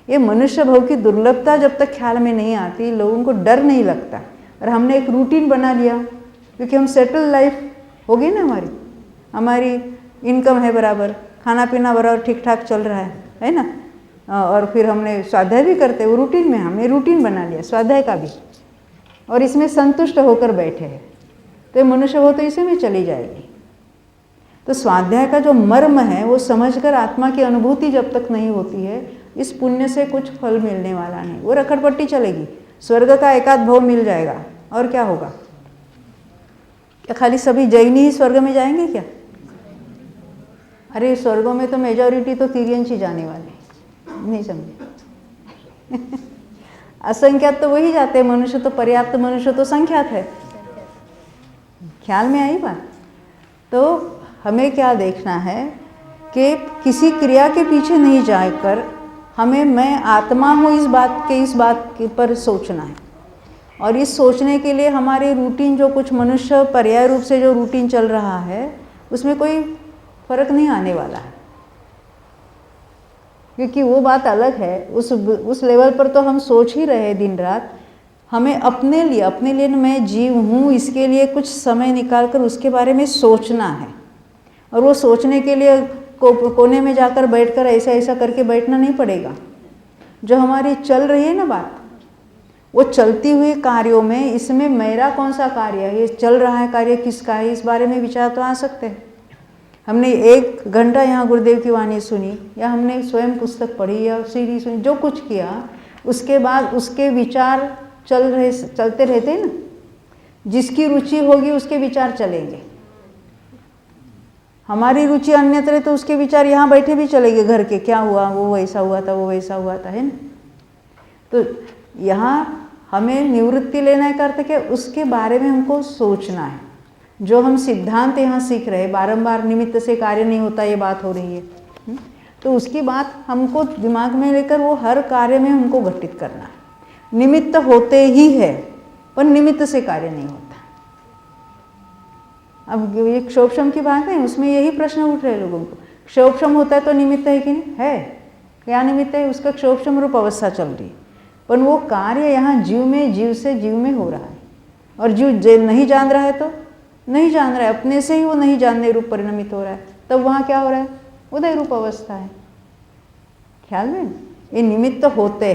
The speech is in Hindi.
ये मनुष्य भव की दुर्लभता जब तक ख्याल में नहीं आती, लोगों को डर नहीं लगता। और हमने एक रूटीन बना लिया, क्योंकि हम सेटल लाइफ हो गई ना, हमारी इनकम है बराबर, खाना पीना बराबर ठीक ठाक चल रहा है ना। और फिर हमने स्वाध्याय भी करते, वो रूटीन में हमने रूटीन बना लिया स्वाध्याय का भी, और इसमें संतुष्ट होकर बैठे हैं, तो ये मनुष्य वो तो इसी में चली जाएगी। तो स्वाध्याय का जो मर्म है वो समझकर आत्मा की अनुभूति जब तक नहीं होती है, इस पुण्य से कुछ फल मिलने वाला नहीं, वो रखड़पट्टी चलेगी। स्वर्ग का एकाध भव मिल जाएगा, और क्या होगा? क्या खाली सभी जैनी ही स्वर्ग में जाएंगे क्या? अरे स्वर्गों में तो मेजॉरिटी तो तिर्यंश ही जाने वाले, नहीं समझे? असंख्यात तो वही जाते हैं, मनुष्य तो पर्याप्त मनुष्य तो संख्यात है। ख्याल में आई बात? तो हमें क्या देखना है कि किसी क्रिया के पीछे नहीं जाकर हमें मैं आत्मा हूँ इस बात पर सोचना है। और इस सोचने के लिए हमारे रूटीन, जो कुछ मनुष्य पर्याय रूप से जो रूटीन चल रहा है, उसमें कोई फर्क नहीं आने वाला है, क्योंकि वो बात अलग है। उस लेवल पर तो हम सोच ही रहे दिन रात। हमें अपने लिए मैं जीव हूँ, इसके लिए कुछ समय निकाल कर उसके बारे में सोचना है। और वो सोचने के लिए कोने में जाकर बैठकर ऐसा ऐसा करके बैठना नहीं पड़ेगा। जो हमारी चल रही है ना बात, वो चलती हुई कार्यों में इसमें मेरा कौन सा कार्य है, ये चल रहा है कार्य किसका है, इस बारे में विचार तो आ सकते हैं। हमने 1 घंटा यहाँ गुरुदेव की वाणी सुनी, या हमने स्वयं पुस्तक पढ़ी या सीडी सुनी, जो कुछ किया, उसके बाद उसके विचार चलते रहते हैं ना। जिसकी रुचि होगी उसके विचार चलेंगे। हमारी रुचि अन्यत्र तो उसके विचार यहाँ बैठे भी चलेंगे, घर के क्या हुआ, वो वैसा हुआ था, वो वैसा हुआ था, है ना। तो यहाँ हमें निवृत्ति लेना है, करते कि उसके बारे में हमको सोचना है। जो हम सिद्धांत यहाँ सीख रहे, बारंबार निमित्त से कार्य नहीं होता, ये बात हो रही है, तो उसकी बात हमको दिमाग में लेकर वो हर कार्य में हमको घटित करना है। निमित्त होते ही है, पर निमित्त से कार्य नहीं होता। अब ये क्षोभशम की बात है, उसमें यही प्रश्न उठ रहे लोगों को। क्षोभशम होता है तो निमित्त है कि नहीं है? क्या निमित्त है? उसका क्षोभशम रूप अवस्था चल रही है, पर वो कार्य यहाँ जीव से जीव में हो रहा है। और जीव नहीं जान रहा है तो नहीं जान रहा है, अपने से ही वो नहीं जानने रूप परिणमित हो रहा है। तब वहाँ क्या हो रहा है? उदय रूप अवस्था है। ख्याल में ये निमित्त होते